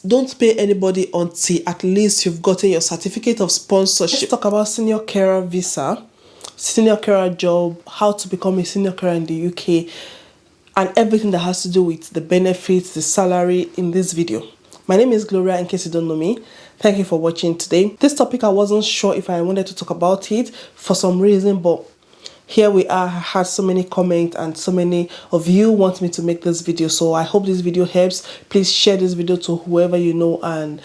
don't pay anybody until at least you've gotten your certificate of sponsorship. Let's talk about senior carer visa, senior carer job, how to become a senior carer in the UK, and everything that has to do with the benefits, the salary in this video. My name is Gloria, in case you don't know me. Thank you for watching today. This topic, I wasn't sure if I wanted to talk about it for some reason, but here we are. I had so many comments and so many of you want me to make this video, so I hope this video helps. Please share this video to whoever you know and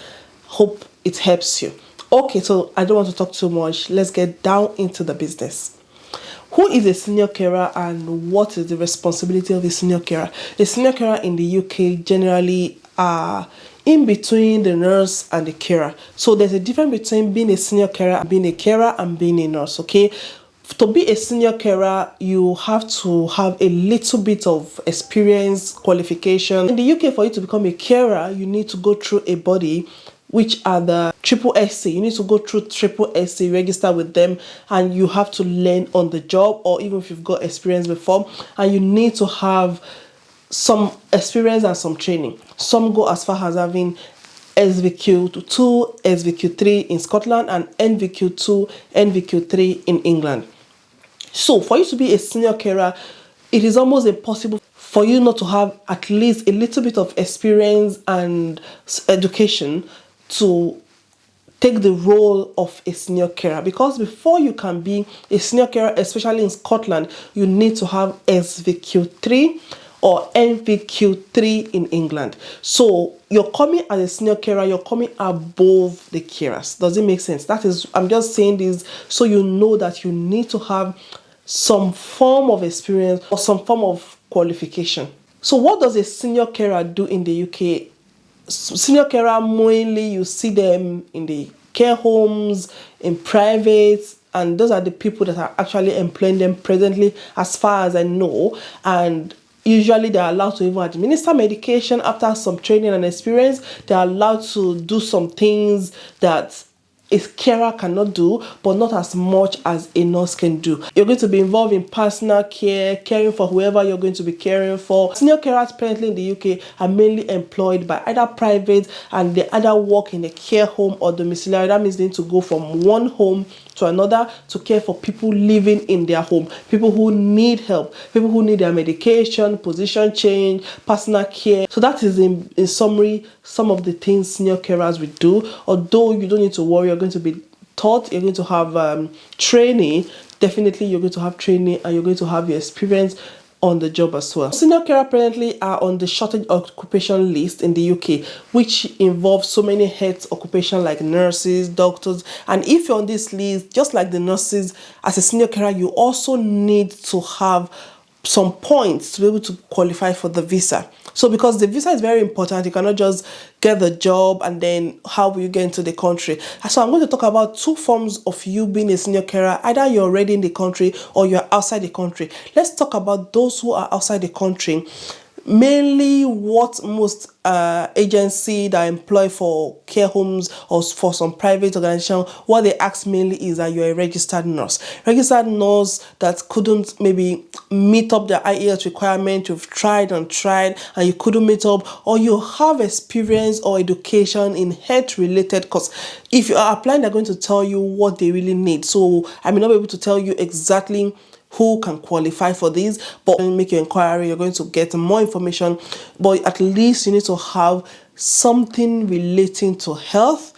hope it helps you. Okay, so I don't want to talk too much. Let's get down into the business. Who is a senior carer and what is the responsibility of a senior carer? A senior carer in the UK generally are in between the nurse and the carer. So there's a difference between being a senior carer, being a carer, and being a nurse, okay? To be a senior carer, you have to have a little bit of experience, qualification. In the UK, for you to become a carer, you need to go through a body which are the triple SC. You need to go through triple SC, register with them, and you have to learn on the job, or even if you've got experience before, and you need to have some experience and some training. Some go as far as having SVQ2, SVQ3 in Scotland, and NVQ2, NVQ3 in England. So for you to be a senior carer, it is almost impossible for you not to have at least a little bit of experience and education to take the role of a senior carer. Because before you can be a senior carer, especially in Scotland, you need to have SVQ3 or NVQ3 in England. So you're coming as a senior carer, you're coming above the carers. Does it make sense? That is, I'm just saying this so you know that you need to have some form of experience or some form of qualification. So what does a senior carer do in the UK? Senior carer, mainly you see them in the care homes, in private, and those are the people that are actually employing them presently, as far as I know. And usually they're allowed to even administer medication after some training and experience. They're allowed to do some things that a carer cannot do, but not as much as a nurse can do. You're going to be involved in personal care, caring for whoever you're going to be caring for. Senior carers currently in the UK are mainly employed by either private, and they either work in a care home or domiciliary. That means they need to go from one home to another to care for people living in their home, people who need help, people who need their medication, position change, personal care. So that is in summary some of the things senior carers will do. Although you don't need to worry, you're going to be taught, you're going to have training. Definitely you're going to have training, and you're going to have your experience on the job as well. Senior carer apparently are on the shortage occupation list in the UK, which involves so many health occupations like nurses, doctors. And if you're on this list, just like the nurses, as a senior carer, you also need to have some points to be able to qualify for the visa. So because the visa is very important, you cannot just get the job and then how will you get into the country. So I'm going to talk about two forms of you being a senior carer. Either you're already in the country or you're outside the country. Let's talk about those who are outside the country. Mainly what most agency that employ for care homes or for some private organization, what they ask mainly is that you're a registered nurse. Registered nurse that couldn't maybe meet up the IELTS requirement. You've tried and tried and you couldn't meet up, or you have experience or education in health related, because if you are applying, they're going to tell you what they really need. So I may not be able to tell you exactly who can qualify for these, but when you make your inquiry, you're going to get more information. But at least you need to have something relating to health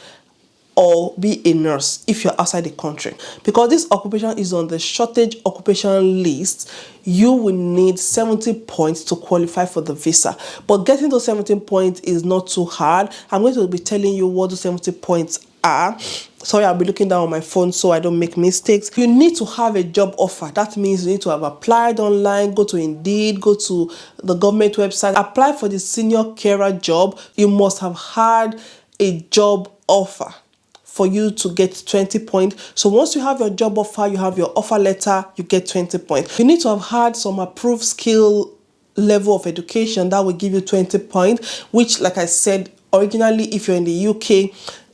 or be a nurse if you're outside the country. Because this occupation is on the shortage occupation list, you will need 70 points to qualify for the visa. But getting those 17 points is not too hard. I'm going to be telling you what the 70 points are. Sorry, I'll be looking down on my phone so I don't make mistakes. You need to have a job offer. That means you need to have applied online, go to Indeed, go to the government website, apply for the senior carer job. You must have had a job offer for you to get 20 points. So once you have your job offer, you have your offer letter, you get 20 points. You need to have had some approved skill level of education that will give you 20 points, which, like I said, Originally, if you're in the UK,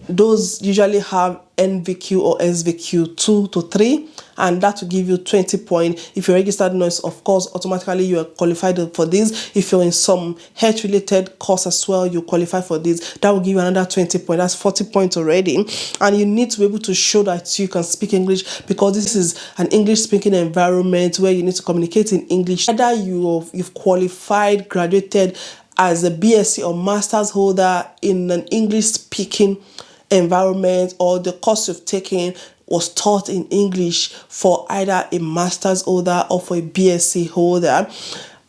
those usually have NVQ or SVQ 2 to 3, and that will give you 20 points. If you're a registered nurse, of course, automatically you are qualified for this. If you're in some health related course as well, you qualify for this. That will give you another 20 points. That's 40 points already. And you need to be able to show that you can speak English, because this is an English speaking environment where you need to communicate in English. Either you've qualified, graduated as a BSc or master's holder in an English speaking environment, or the course you've taken was taught in English for either a master's holder or for a BSc holder,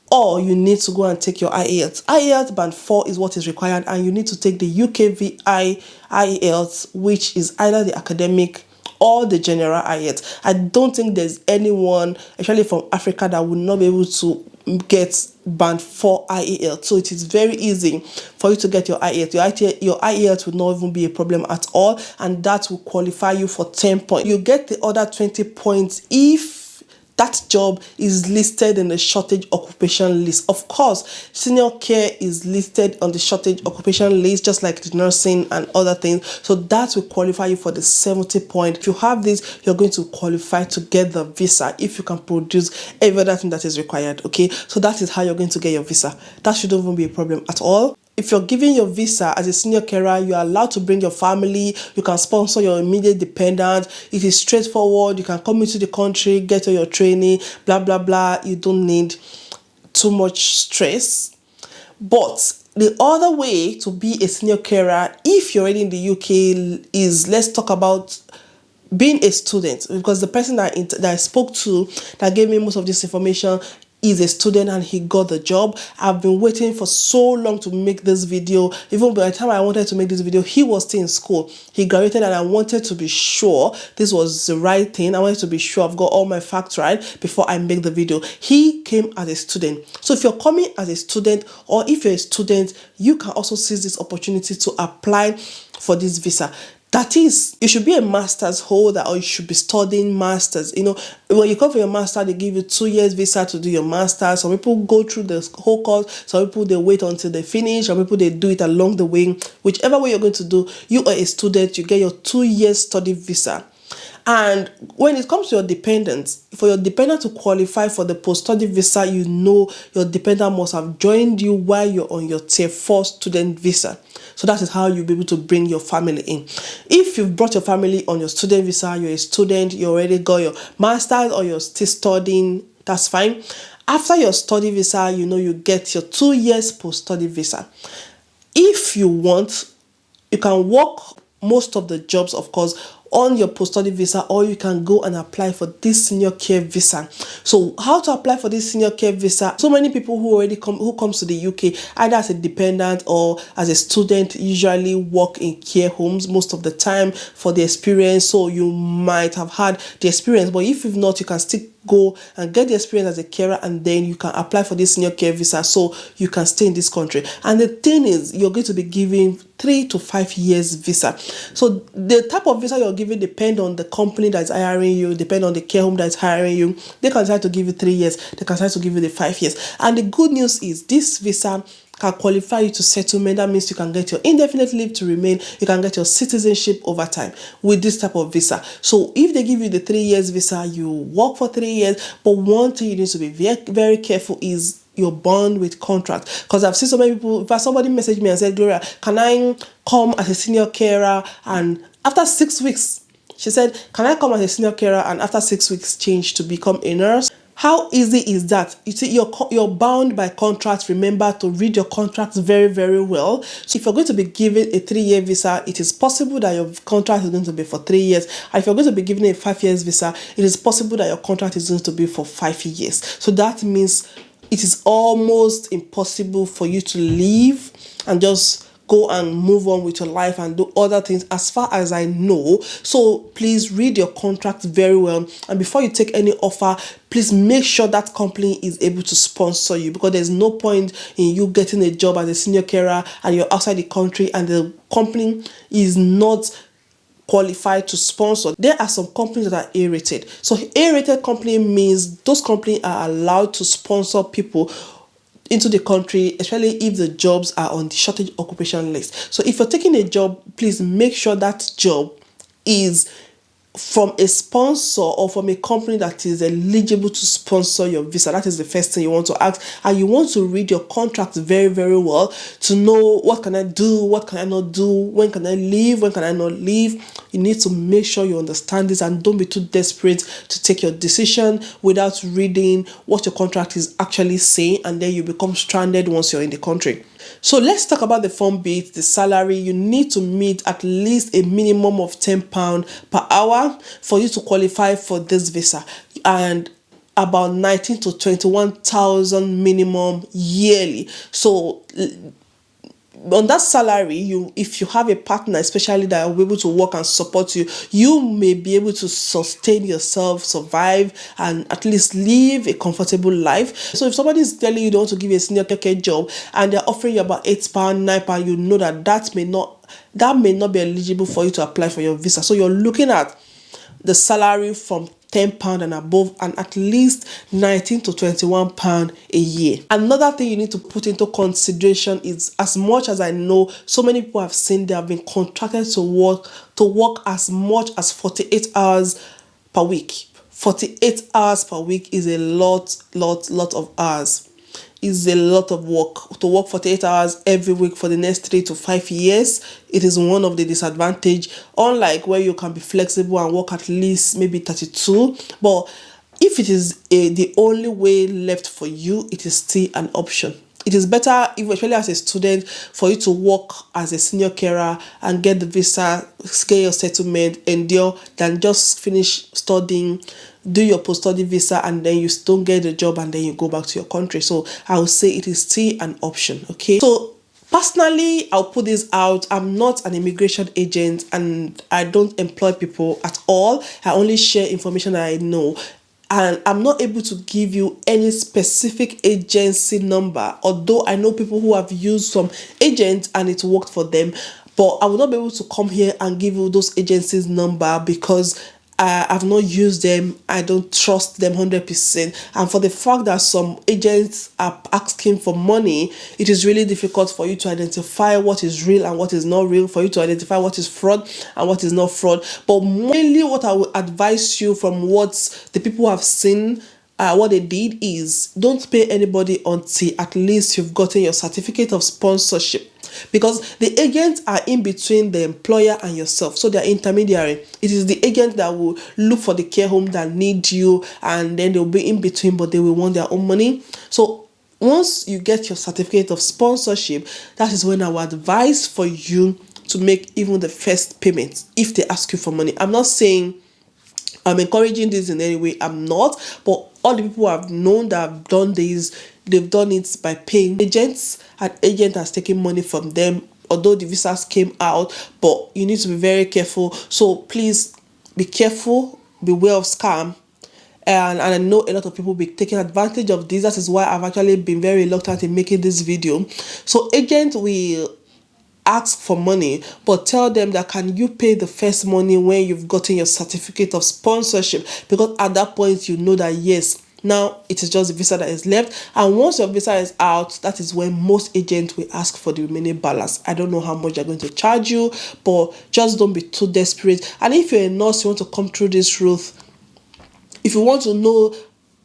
or you need to go and take your IELTS. IELTS band 4 is what is required, and you need to take the UKVI IELTS, which is either the academic or the general IELTS. I don't think there's anyone, especially from Africa, that would not be able to get band 4 IELTS. So it is very easy for you to get your IELTS. Your IELTS will not even be a problem at all, and that will qualify you for 10 points. You get the other 20 points if that job is listed in the shortage occupation list. Of course, senior care is listed on the shortage occupation list, just like the nursing and other things. So that will qualify you for the 70 points. If you have this, you're going to qualify to get the visa if you can produce every other thing that is required. Okay, so that is how you're going to get your visa. That shouldn't even be a problem at all. If you're giving your visa as a senior carer, you are allowed to bring your family. You can sponsor your immediate dependent. It is straightforward. You can come into the country, get all your training, blah, blah, blah. You don't need too much stress. But the other way to be a senior carer, if you're already in the UK, is let's talk about being a student, because the person that I spoke to that gave me most of this information is a student and he got the job. I've been waiting for so long to make this video. Even by the time I wanted to make this video, he was still in school. He graduated, and I wanted to be sure this was the right thing. I wanted to be sure I've got all my facts right before I make the video. He came as a student. So if you're coming as a student, or if you're a student, you can also seize this opportunity to apply for this visa. That is, you should be a master's holder, or you should be studying masters. You know, when you come for your master, they give you 2 years visa to do your master. Some people go through the whole course. Some people, they wait until they finish. Some people, they do it along the way. Whichever way you're going to do, you are a student, you get your 2 years study visa. And when it comes to your dependents, for your dependent to qualify for the post-study visa, you know your dependent must have joined you while you're on your tier 4 student visa. So that is how you'll be able to bring your family in. If you've brought your family on your student visa, you're a student, you already got your master's, or you're still studying, that's fine. After your study visa, you know you get your 2 years post-study visa. If you want, you can work most of the jobs, of course, on your post-study visa, or you can go and apply for this senior care visa. So how to apply for this senior care visa? So many people who comes to the UK either as a dependent or as a student usually work in care homes most of the time for the experience. So you might have had the experience, but if you've not, you can still go and get the experience as a carer, and then you can apply for this senior care visa so you can stay in this country. And the thing is, you're going to be given 3 to 5 years visa. So the type of visa you're given depend on the company that's hiring you, depend on the care home that's hiring you. They can decide to give you 3 years, they can decide to give you the 5 years. And the good news is this visa can qualify you to settlement. That means you can get your indefinite leave to remain, you can get your citizenship over time with this type of visa. So if they give you the 3 years visa, you work for 3 years. But one thing you need to be very, very careful is your bond with contract. Because I've seen so many people, in fact, somebody messaged me and said, Gloria, can I come as a senior carer? And after 6 weeks, she said, can I come as a senior carer? And after 6 weeks, change to become a nurse. How easy is that? You see, you're bound by contracts. Remember to read your contracts very, very well. So if you're going to be given a 3-year visa, it is possible that your contract is going to be for 3 years. And if you're going to be given a 5 years visa, it is possible that your contract is going to be for 5 years. So that means it is almost impossible for you to leave and just go and move on with your life and do other things, as far as I know. So please read your contract very well, and before you take any offer, please make sure that company is able to sponsor you, because there's no point in you getting a job as a senior carer and you're outside the country and the company is not qualified to sponsor. There are some companies that are A-rated. So A-rated company means those companies are allowed to sponsor people into the country, especially if the jobs are on the shortage occupation list. So if you're taking a job, please make sure that job is from a sponsor or from a company that is eligible to sponsor your visa. That is the first thing you want to ask, and you want to read your contract very, very well to know what can I do, what can I not do, when can I leave, when can I not leave. You need to make sure you understand this, and don't be too desperate to take your decision without reading what your contract is actually saying, and then you become stranded once you're in the country. So let's talk about the form bit, the salary. You need to meet at least a minimum of £10 per hour for you to qualify for this visa, and about 19 to 21,000 minimum yearly. So on that salary, if you have a partner especially that will be able to work and support you, you may be able to sustain yourself, survive, and at least live a comfortable life. So if somebody is telling you they want to give you a senior care job and they're offering you about £8, £9, you know that may not be eligible for you to apply for your visa. So you're looking at the salary from £10 and above, and at least £19 to £21 a year. Another thing you need to put into consideration is, as much as I know so many people have seen they have been contracted to work as much as 48 hours per week. 48 hours per week is a lot of hours. Is a lot of work. To work 48 hours every week for the next 3 to 5 years, it is one of the disadvantage, unlike where you can be flexible and work at least maybe 32. But if it is the only way left for you, it is still an option. It is better, especially as a student, for you to work as a senior carer and get the visa, get your settlement, endure, than just finish studying, do your post-study visa, and then you don't get the job and then you go back to your country. So I would say it is still an option. Okay, so personally, I'll put this out. I'm not an immigration agent and I don't employ people at all. I only share information that I know. And I'm not able to give you any specific agency number, although I know people who have used some agents and it worked for them. But I will not be able to come here and give you those agencies' number because I've not used them. I don't trust them 100%. And for the fact that some agents are asking for money, it is really difficult for you to identify what is real and what is not real, for you to identify what is fraud and what is not fraud. But mainly what I would advise you from what the people have seen, what they did is, don't pay anybody until at least you've gotten your certificate of sponsorship. Because the agents are in between the employer and yourself, so they're intermediary. It is the agent that will look for the care home that need you, and then they'll be in between, but they will want their own money. So once you get your certificate of sponsorship, that is when I would advise for you to make even the first payment if they ask you for money. I'm not saying I'm encouraging this in any way, I'm not, but all the people I've known that have done this, they've done it by paying agents, and agent has taken money from them, although the visas came out. But you need to be very careful. So please be careful, beware of scam. And I know a lot of people be taking advantage of this. That is why I've actually been very reluctant in making this video. So agent will ask for money, but tell them that can you pay the first money when you've gotten your certificate of sponsorship, because at that point you know that yes, now it is just the visa that is left. And once your visa is out, that is when most agents will ask for the remaining balance. I don't know how much they're going to charge you, but just don't be too desperate. And if you're a nurse, you want to come through this route, if you want to know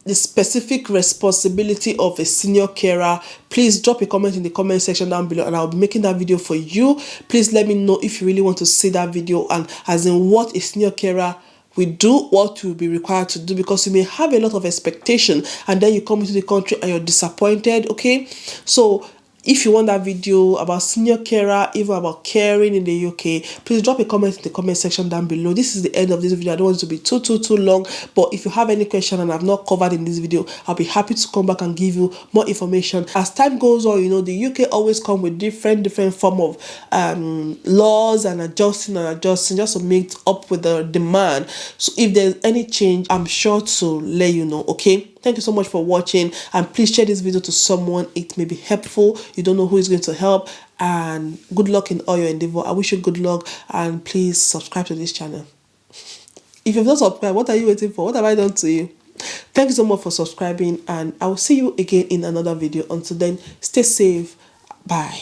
the specific responsibility of a senior carer, please drop a comment in the comment section down below, and I'll be making that video for you. Please let me know if you really want to see that video, and as in what a senior carer will do, what will be required to do, because you may have a lot of expectation and then you come into the country and you're disappointed. Okay, so if you want that video about senior carer, even about caring in the UK, please drop a comment in the comment section down below. This is the end of this video. I don't want it to be too long, but if you have any question and I've not covered in this video, I'll be happy to come back and give you more information. As time goes on, you know, the UK always come with different form of laws and adjusting just to meet up with the demand. So if there's any change, I'm sure to let you know. Okay, thank you so much for watching, and please share this video to someone it may be helpful. You don't know who is going to help, and good luck in all your endeavor. I wish you good luck, and please subscribe to this channel. If you've not subscribed, what are you waiting for? What have I done to you? Thanks so much for subscribing, and I will see you again in another video. Until then, stay safe. Bye.